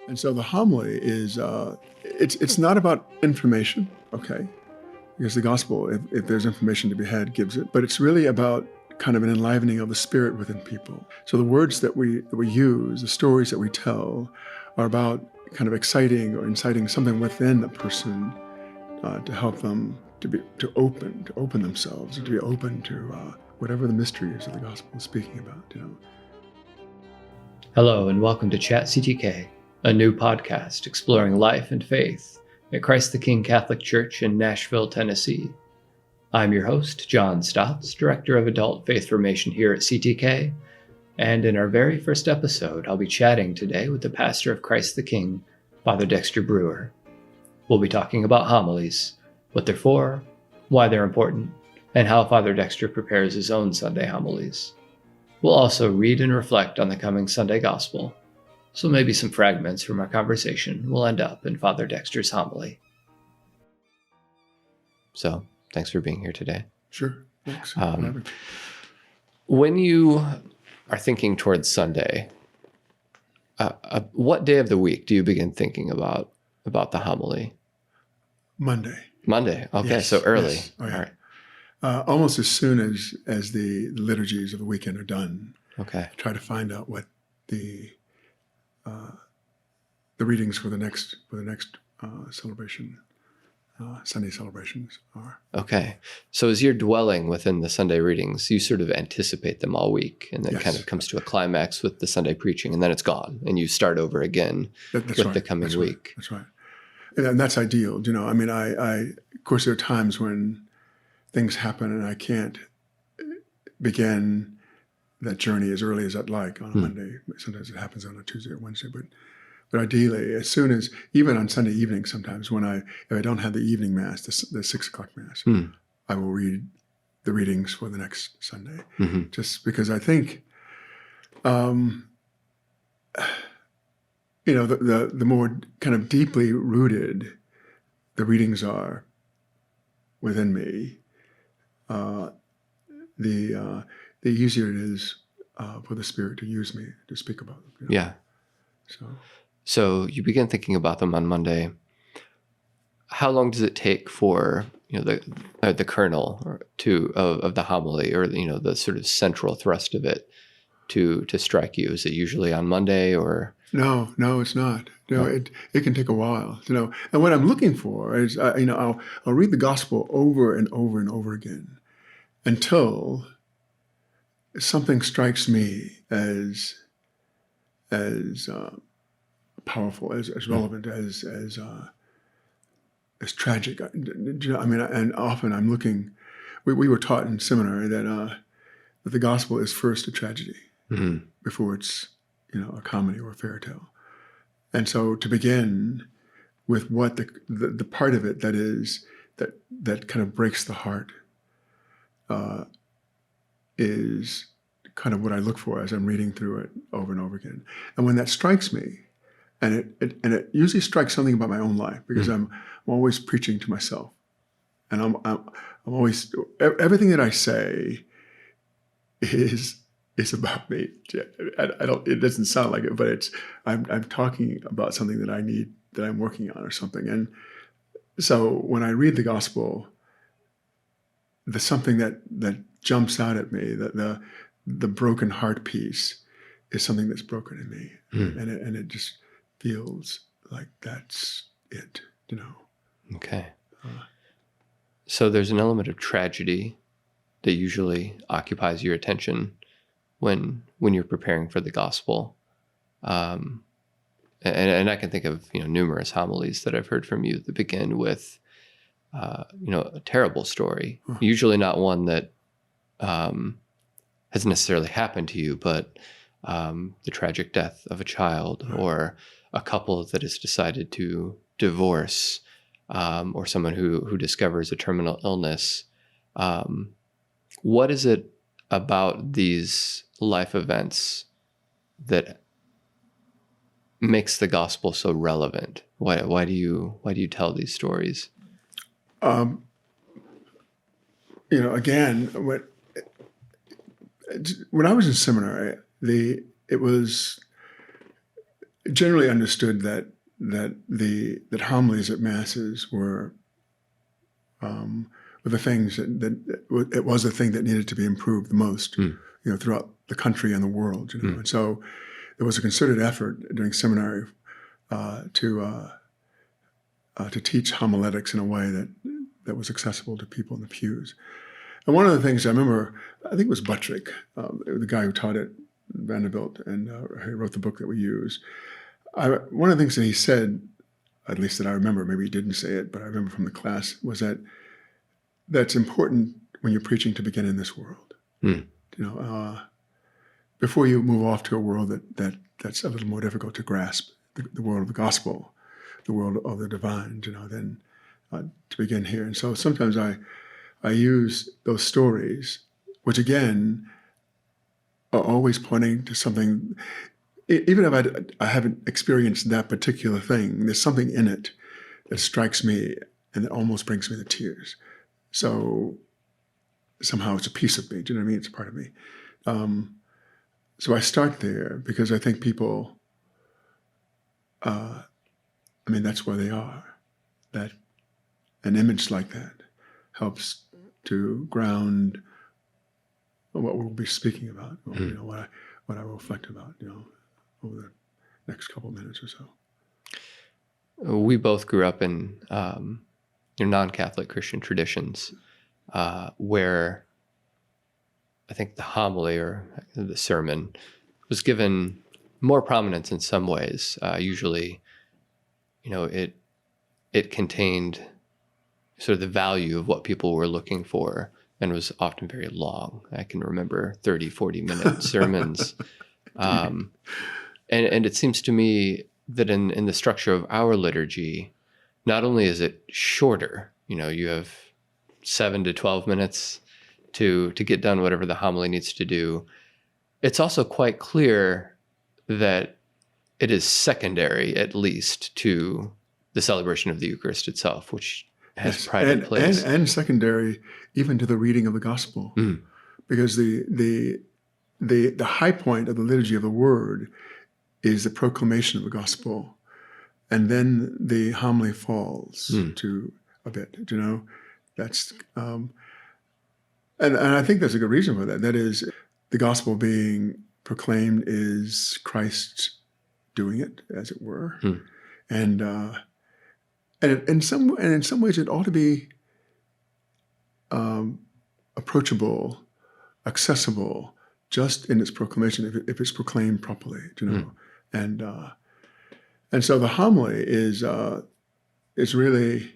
And so the homily is, it's not about information, okay? Because the gospel, if there's information to be had, gives it. But it's really about kind of an enlivening of the spirit within people. So the words that we use, the stories that we tell, are about kind of exciting or inciting something within a person to help them to open themselves, and to be open to whatever the mystery is that the gospel is speaking about. Hello and welcome to ChatCTK, a new podcast exploring life and faith at Christ the King Catholic Church in Nashville, Tennessee. I'm your host, Jon Stotts, Director of Adult Faith Formation here at CTK, and in our very first episode, I'll be chatting today with the pastor of Christ the King, Father Dexter Brewer. We'll be talking about homilies, what they're for, why they're important, and how Father Dexter prepares his own Sunday homilies. We'll also read and reflect on the coming Sunday Gospel, so maybe some fragments from our conversation will end up in Father Dexter's homily. So, thanks for being here today. Sure, thanks. When you are thinking towards Sunday, what day of the week do you begin thinking about the homily? Monday. Monday, okay, Yes, so early. yes. Oh, yeah. All right. Almost as soon as the liturgies of the weekend are done. Okay. Try to find out what the readings for the next celebration, Sunday celebrations are. Okay. So as you're dwelling within the Sunday readings, you sort of anticipate them all week, and then Yes. kind of comes to a climax with the Sunday preaching, and then it's gone, and you start over again That's with right. the coming That's week. Right. That's right. And that's ideal. I mean, I of course, there are times when things happen and I can't begin that journey as early as I'd like on a Monday. Sometimes it happens on a Tuesday or Wednesday, but ideally, as soon as, even on Sunday evening, sometimes if I don't have the evening mass, the 6 o'clock mass, I will read the readings for the next Sunday. Mm-hmm. Just because I think, the more kind of deeply rooted the readings are within me, the easier it is for the Spirit to use me to speak about them. Yeah. So you begin thinking about them on Monday. How long does it take for the kernel of the homily, or the sort of central thrust of it to strike you? Is it usually on Monday, or? No, it's not. It can take a while. And what I'm looking for is I'll read the gospel over and over and over again until something strikes me as powerful, as relevant, as tragic. I mean, and often I'm looking. We were taught in seminary that the gospel is first a tragedy before it's a comedy or a fairy tale. And so to begin with what the part of it that kind of breaks the heart is kind of what I look for as I'm reading through it over and over again. And when that strikes me, and it usually strikes something about my own life, because I'm always preaching to myself, and I'm always, everything that I say is about me. It doesn't sound like it, but I'm talking about something that I need, that I'm working on or something. And so when I read the gospel, there's something that jumps out at me, that the broken heart piece is something that's broken in me. And it just feels like that's it, Okay. So there's an element of tragedy that usually occupies your attention when you're preparing for the gospel. And I can think of, numerous homilies that I've heard from you that begin with, a terrible story, usually not one that has necessarily happened to you, but the tragic death of a child, or a couple that has decided to divorce, or someone who discovers a terminal illness. What is it about these life events that makes the gospel so relevant? Why do you tell these stories? Again, when I was in seminary, it was generally understood that homilies at masses were the things that it was the thing that needed to be improved the most, throughout the country and the world. And so there was a concerted effort during seminary to teach homiletics in a way that was accessible to people in the pews. And one of the things I remember, I think it was Buttrick, the guy who taught at Vanderbilt, and he wrote the book that we use. One of the things that he said, at least that I remember, maybe he didn't say it, but I remember from the class, was that's important when you're preaching to begin in this world. Before you move off to a world that's a little more difficult to grasp, the world of the gospel, the world of the divine, then to begin here. And so sometimes I use those stories, which again are always pointing to something. Even if I haven't experienced that particular thing, there's something in it that strikes me and that almost brings me to tears. So somehow it's a piece of me. Do you know what I mean? It's a part of me. So I start there because I think people, that's where they are. That an image like that helps to ground what we'll be speaking about, or, what I will reflect about, over the next couple of minutes or so. We both grew up in non-Catholic Christian traditions, where I think the homily or the sermon was given more prominence in some ways. Usually, it contained sort of the value of what people were looking for and was often very long. I can remember 30, 40-minute sermons. And it seems to me that in the structure of our liturgy, not only is it shorter, you have 7 to 12 minutes to get done whatever the homily needs to do, it's also quite clear that it is secondary, at least, to the celebration of the Eucharist itself, which has pride place. And secondary even to the reading of the gospel. Because the high point of the liturgy of the word is the proclamation of the gospel. And then the homily falls to a bit, that's, and I think there's a good reason for that. That is, the gospel being proclaimed is Christ doing it, as it were. And in some ways it ought to be approachable, accessible, just in its proclamation, if it's proclaimed properly, And so the homily is really,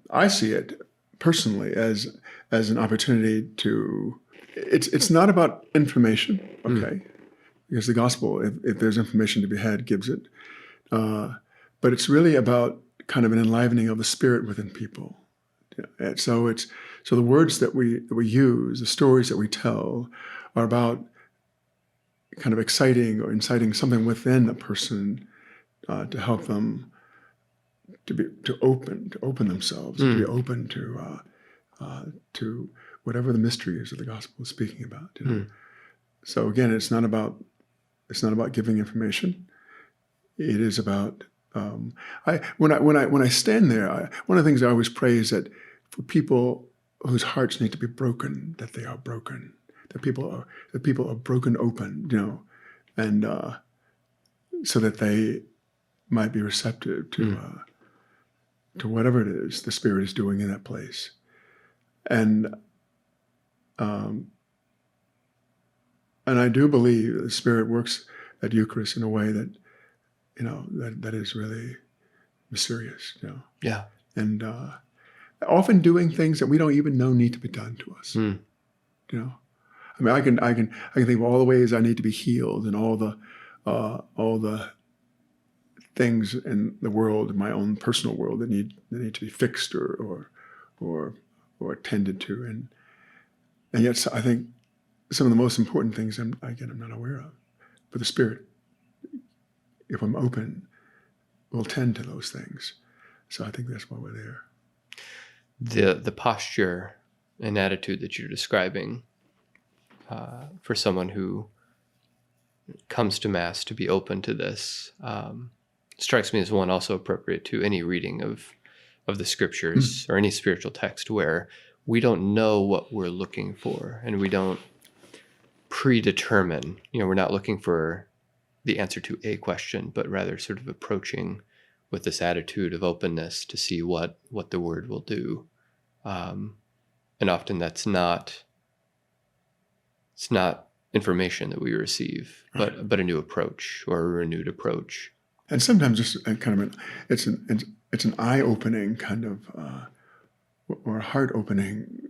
I see it personally as an opportunity to. It's not about information, okay, because the gospel, if there's information to be had, gives it, but it's really about kind of an enlivening of the spirit within people. And so the words that we use, the stories that we tell, are about kind of exciting or inciting something within a person to help them to open themselves, to be open to whatever the mystery is that the gospel is speaking about. So again, it's not about giving information. It is about when I stand there, one of the things I always pray is that for people whose hearts need to be broken, that they are broken. That people are broken open, and so that they might be receptive to whatever it is the Spirit is doing in that place, and I do believe the Spirit works at Eucharist in a way that that is really mysterious, Yeah, and often doing things that we don't even know need to be done to us, I can think of all the ways I need to be healed and all the things in the world, in my own personal world, that need to be fixed or attended to, and yet I think some of the most important things I'm not aware of, but the Spirit, if I'm open, will tend to those things. So I think that's why we're there. The posture and attitude that you're describing, for someone who comes to Mass to be open to this strikes me as one also appropriate to any reading of the scriptures or any spiritual text where we don't know what we're looking for and we don't predetermine. We're not looking for the answer to a question, but rather sort of approaching with this attitude of openness to see what the Word will do. And often it's not information that we receive, but a new approach or a renewed approach. And sometimes just kind of it's an eye-opening kind of or a heart-opening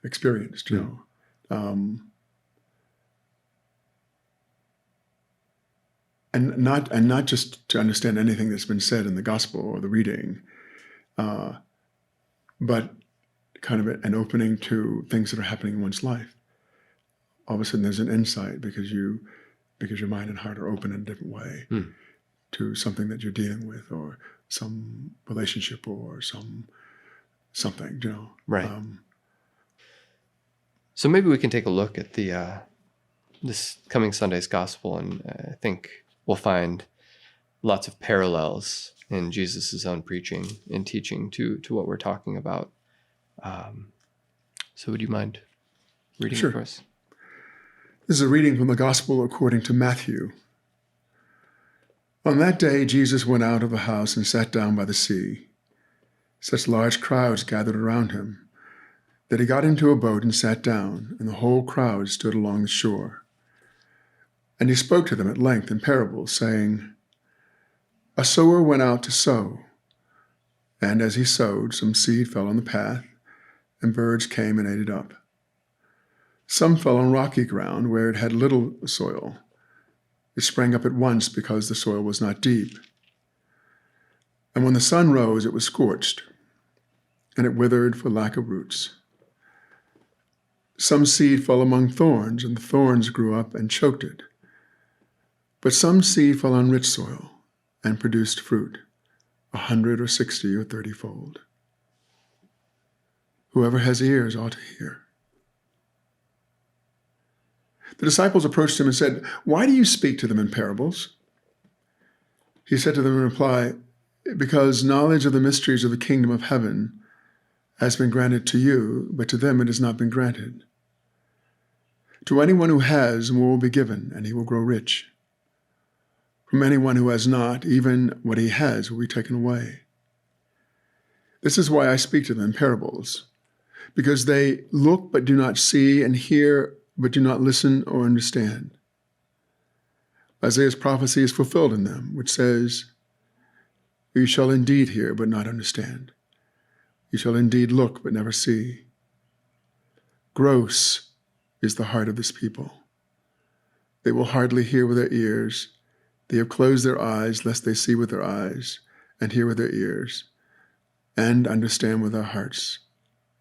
experience, and not just to understand anything that's been said in the gospel or the reading, but kind of an opening to things that are happening in one's life. All of a sudden, there's an insight because your mind and heart are open in a different way to something that you're dealing with, or some relationship, or something. Right. So maybe we can take a look at the this coming Sunday's gospel, and I think we'll find lots of parallels in Jesus' own preaching and teaching to what we're talking about. So would you mind reading it for us? This is a reading from the Gospel according to Matthew. On that day, Jesus went out of the house and sat down by the sea. Such large crowds gathered around him that he got into a boat and sat down, and the whole crowd stood along the shore. And he spoke to them at length in parables, saying, A sower went out to sow, and as he sowed, some seed fell on the path, and birds came and ate it up. Some fell on rocky ground where it had little soil. It sprang up at once because the soil was not deep. And when the sun rose, it was scorched, and it withered for lack of roots. Some seed fell among thorns, and the thorns grew up and choked it. But some seed fell on rich soil and produced fruit, 100 or 60 or 30-fold. Whoever has ears ought to hear. The disciples approached him and said, Why do you speak to them in parables? He said to them in reply, Because knowledge of the mysteries of the kingdom of heaven has been granted to you, but to them it has not been granted. To anyone who has, more will be given, and he will grow rich. From anyone who has not, even what he has will be taken away. This is why I speak to them in parables, because they look but do not see, and hear but do not listen or understand. Isaiah's prophecy is fulfilled in them, which says, You shall indeed hear but not understand. You shall indeed look but never see. Gross is the heart of this people. They will hardly hear with their ears. They have closed their eyes, lest they see with their eyes, and hear with their ears, and understand with their hearts,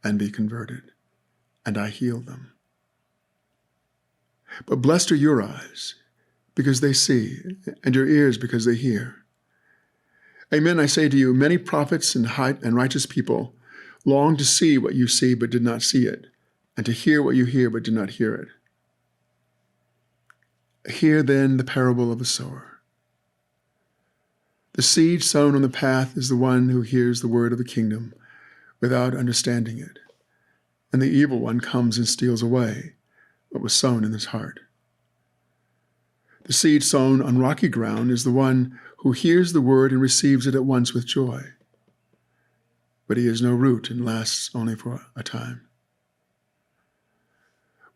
and be converted, and I heal them. But blessed are your eyes, because they see, and your ears because they hear. Amen, I say to you, many prophets and righteous people long to see what you see but did not see it, and to hear what you hear but did not hear it. Hear then the parable of the sower. The seed sown on the path is the one who hears the word of the kingdom without understanding it, and the evil one comes and steals away what was sown in his heart. The seed sown on rocky ground is the one who hears the word and receives it at once with joy. But he has no root and lasts only for a time.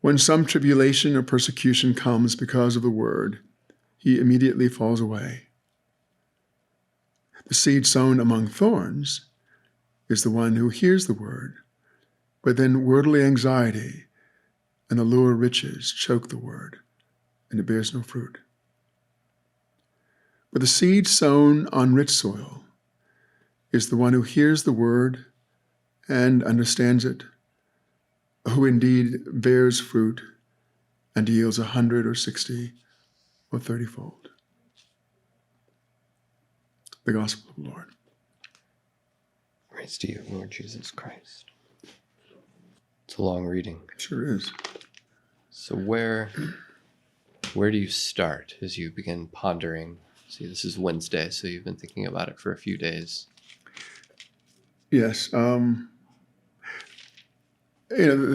When some tribulation or persecution comes because of the word, he immediately falls away. The seed sown among thorns is the one who hears the word, but then worldly anxiety and the lure of riches choke the word, and it bears no fruit. But the seed sown on rich soil is the one who hears the word and understands it, who indeed bears fruit and yields 100 or 60 or 30-fold. The Gospel of the Lord. Praise to you, Lord Jesus Christ. It's a long reading. Sure is. So where Where do you start as you begin pondering? See, this is Wednesday, so you've been thinking about it for a few days. Yes. The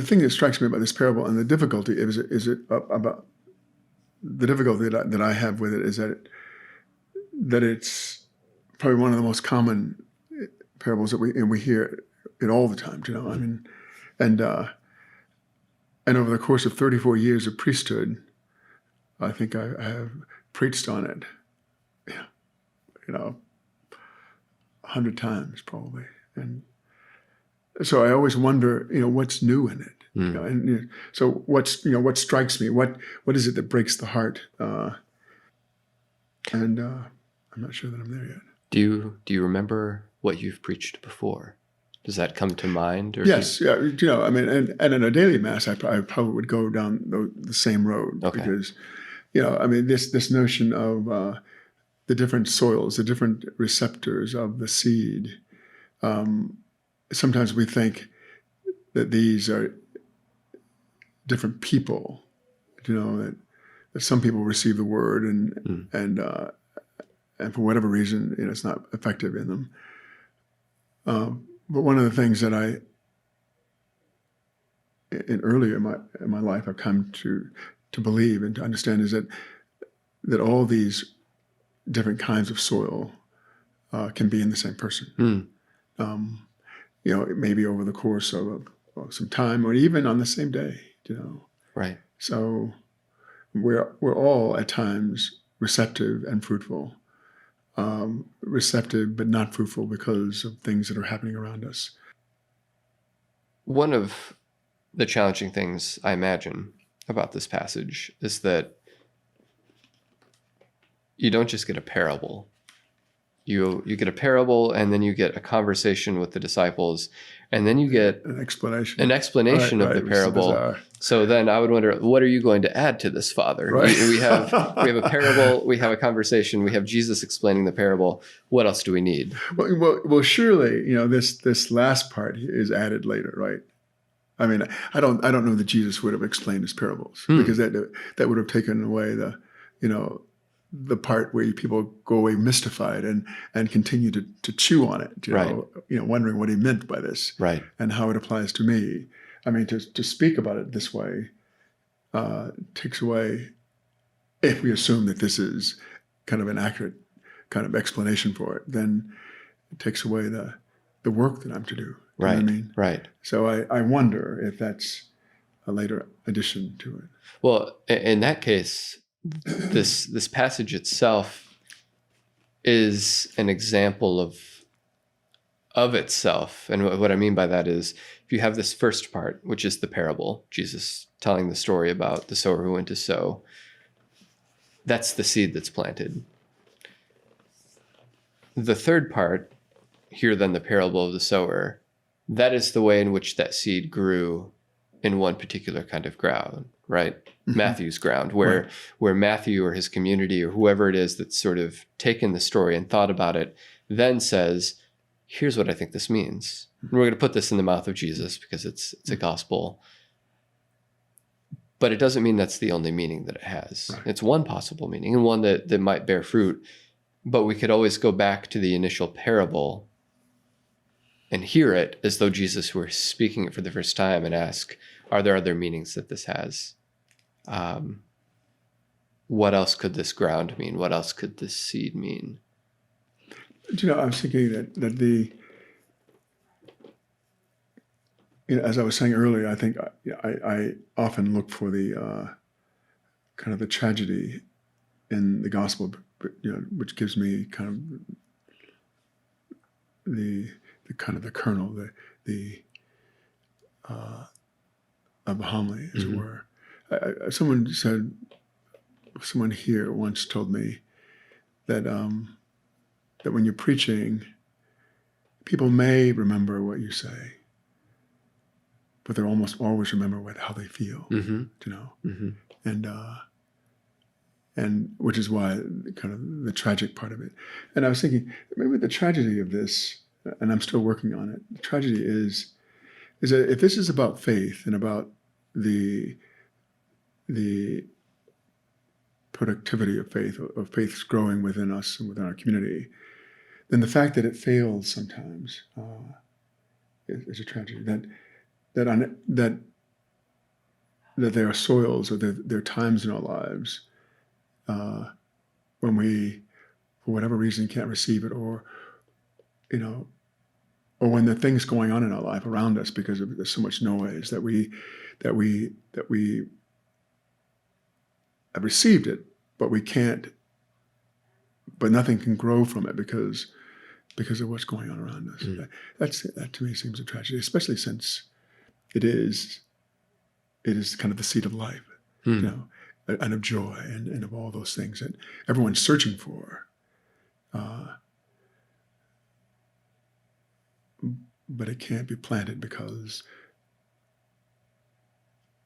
thing that strikes me about this parable and the difficulty about the difficulty that I have with it is that it's probably one of the most common parables that we hear it all the time. I mean, and over the course of 34 years of priesthood, I think I have preached on it, 100 times probably, and so I always wonder, what's new in it. So what strikes me? What is it that breaks the heart? And I'm not sure that I'm there yet. Do you remember what you've preached before? Does that come to mind? Or yes, yeah. I mean, and in a daily mass, I probably would go down the same road because, I mean, this notion of the different soils, the different receptors of the seed. Sometimes we think that these are different people, that some people receive the word and for whatever reason, it's not effective in them. But one of the things that earlier in my life I've come to believe and to understand is that all these different kinds of soil can be in the same person. Maybe over the course of some time, or even on the same day. Right. So we're all at times receptive and fruitful. Receptive but not fruitful because of things that are happening around us. One of the challenging things I imagine about this passage is that you don't just get a parable. You get a parable, and then you get a conversation with the disciples, and then you get an explanation of the parable. So then I would wonder, what are you going to add to this, Father? Right. We have a parable, we have a conversation, we have Jesus explaining the parable. What else do we need? Well, surely this last part is added later, right? I mean, I don't know that Jesus would have explained his parables because that would have taken away the part where people go away mystified and continue to chew on it, wondering what he meant by this, right, and how it applies to me. I mean, to speak about it this way takes away, if we assume that this is kind of an accurate kind of explanation for it, then it takes away the work that I'm to do. Right. You know what I mean? Right. So I wonder if that's a later addition to it. Well, in that case, this passage itself is an example of itself. And what I mean by that is, if you have this first part, which is the parable, Jesus telling the story about the sower who went to sow, that's the seed that's planted. The third part, here then the parable of the sower, that is the way in which that seed grew in one particular kind of ground, right? Mm-hmm. Matthew's ground, where Matthew or his community or whoever it is that's sort of taken the story and thought about it, then says, here's what I think this means. And we're going to put this in the mouth of Jesus because it's a gospel. But it doesn't mean that's the only meaning that it has. Right. It's one possible meaning and one that might bear fruit. But we could always go back to the initial parable and hear it as though Jesus were speaking it for the first time and ask, are there other meanings that this has? What else could this ground mean? What else could this seed mean? I was thinking that the, as I was saying earlier, I think I often look for the kind of the tragedy in the gospel, which gives me kind of the kernel, of a homily, as it were. Someone here once told me that that when you're preaching, people may remember what you say, but they'll almost always remember how they feel. Mm-hmm. Mm-hmm. And which is why kind of the tragic part of it. And I was thinking, maybe the tragedy of this, and I'm still working on it, the tragedy is that if this is about faith and about the productivity of faith's growing within us and within our community, then the fact that it fails sometimes is a tragedy. That there are soils or there are times in our lives when we, for whatever reason, can't receive it, or when there are things going on in our life around us because there's so much noise that we have received it, but we can't, but nothing can grow from it because of what's going on around us. That to me seems a tragedy, especially since it is kind of the seat of life, and of joy and of all those things that everyone's searching for. But it can't be planted because,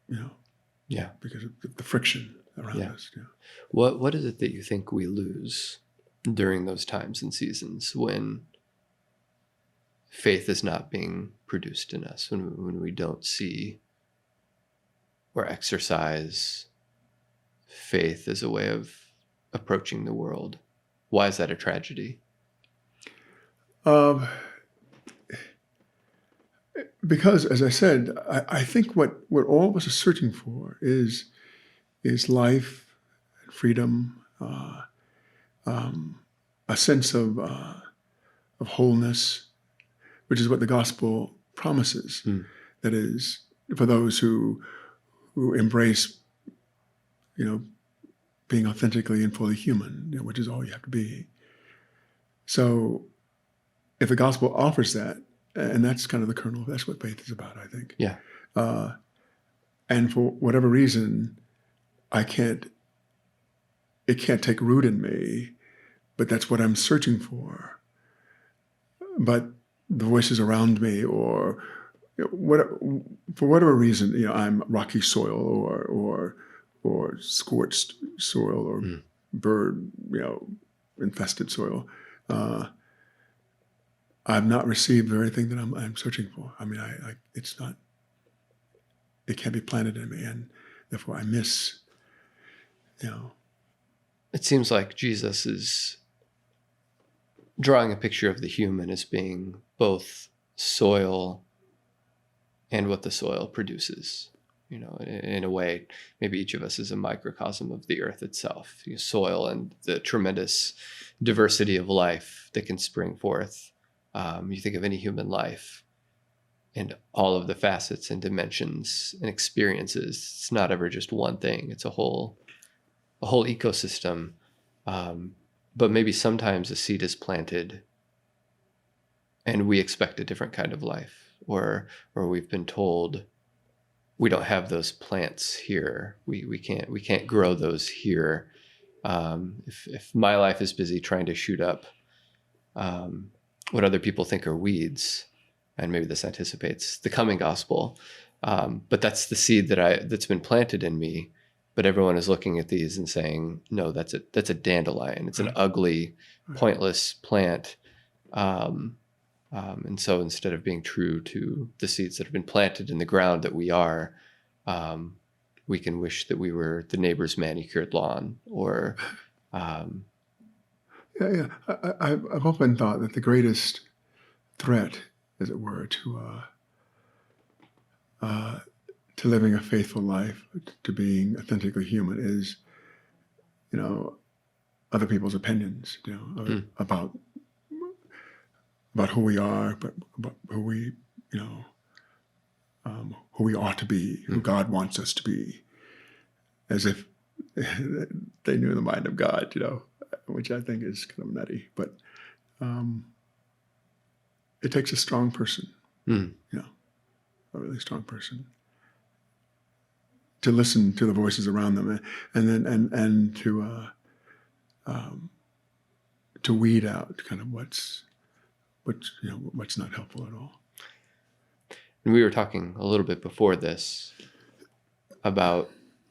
because of the friction around us. Yeah. What is it that you think we lose during those times and seasons when faith is not being produced in us, when we don't see or exercise faith as a way of approaching the world? Why is that a tragedy? Because, as I said, I think what all of us are searching for is life, freedom, a sense of wholeness, which is what the gospel promises. That is, for those who embrace, being authentically and fully human, which is all you have to be. So, if the gospel offers that, and that's kind of the kernel, that's what faith is about, I think. Yeah. And for whatever reason, it can't take root in me, but that's what I'm searching for. But the voices around me, or for whatever reason, I'm rocky soil or scorched soil or bird, infested soil. I've not received the very thing that I'm searching for. I mean, it's not. It can't be planted in me, and therefore I miss. It seems like Jesus is drawing a picture of the human as being both soil and what the soil produces. In a way, maybe each of us is a microcosm of the earth itself. Soil and the tremendous diversity of life that can spring forth. You think of any human life and all of the facets and dimensions and experiences. It's not ever just one thing. It's a whole ecosystem. But maybe sometimes a seed is planted and we expect a different kind of life, or we've been told we don't have those plants here. We can't grow those here. If my life is busy trying to shoot up what other people think are weeds, and maybe this anticipates the coming gospel, but that's the seed that's been planted in me. But everyone is looking at these and saying, no, that's a dandelion. It's an ugly, pointless plant. And so instead of being true to the seeds that have been planted in the ground that we are, we can wish that we were the neighbor's manicured lawn, or Yeah. I've often thought that the greatest threat, as it were, to living a faithful life, to being authentically human, is, other people's opinions, about who we are, but about who we, who we ought to be, who God wants us to be, as if they knew the mind of God, which I think is kind of nutty. But it takes a strong person, a really strong person, to listen to the voices around them, and to weed out kind of what's not helpful at all. And we were talking a little bit before this about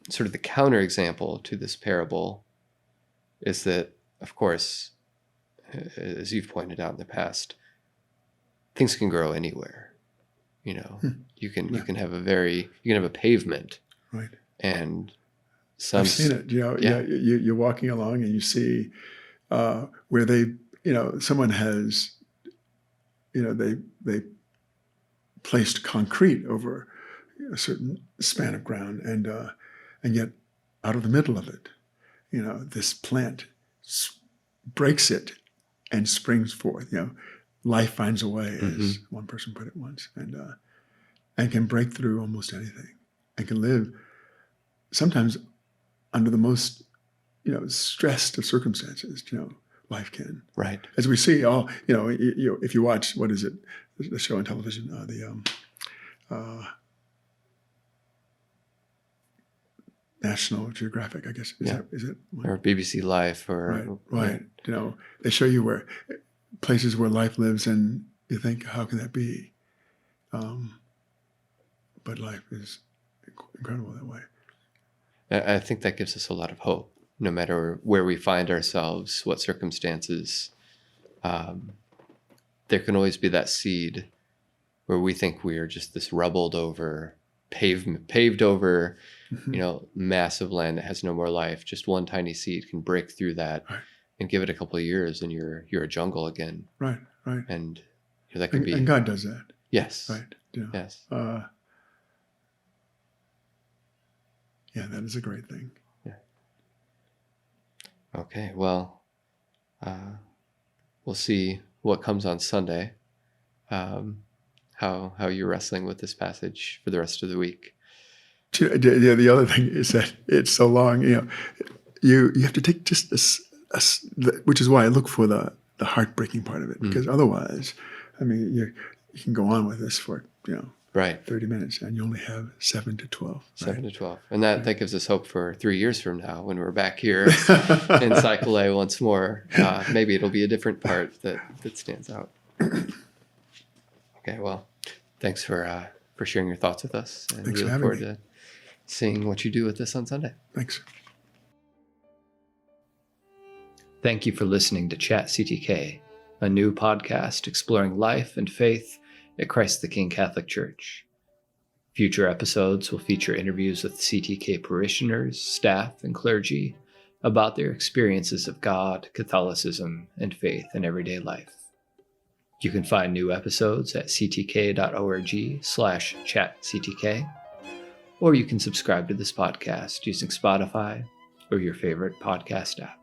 sort of the counterexample to this parable is that, of course, as you've pointed out in the past, things can grow anywhere. You can have a pavement, right, and I've seen it. You're walking along and you see where someone has, they placed concrete over a certain span of ground, and yet out of the middle of it, this plant breaks it and springs forth. Life finds a way, as one person put it once, and can break through almost anything, and can live sometimes under the most stressed of circumstances. Life can. Right. As we see, if you watch, what is it, the show on television, National Geographic, I guess. Is it? Or BBC Life, or right. They show you where places where life lives, and you think, how can that be? But life is incredible that way. I think that gives us a lot of hope, no matter where we find ourselves, what circumstances. There can always be that seed where we think we are just this rubbled over, paved over, massive land that has no more life. Just one tiny seed can break through that, and give it a couple of years, and you're a jungle again. Right. And that can be. And God does that. Yes. Right. Yes. Yeah, that is a great thing. Yeah. Okay. Well, we'll see what comes on Sunday. How you're wrestling with this passage for the rest of the week. The other thing is that it's so long. You have to take just this, which is why I look for the heartbreaking part of it, because otherwise, you can go on with this for 30 minutes, and you only have 7 to 12. 7 to 12. And that gives us hope for 3 years from now, when we're back here in Cycle A once more. Maybe it'll be a different part that stands out. Okay, well, thanks for sharing your thoughts with us. And Thanks we for look having forward to seeing what you do with this on Sunday. Thanks. Thank you for listening to ChatCTK, a new podcast exploring life and faith at Christ the King Catholic Church. Future episodes will feature interviews with CTK parishioners, staff, and clergy about their experiences of God, Catholicism, and faith in everyday life. You can find new episodes at ctk.org/chatctk, or you can subscribe to this podcast using Spotify or your favorite podcast app.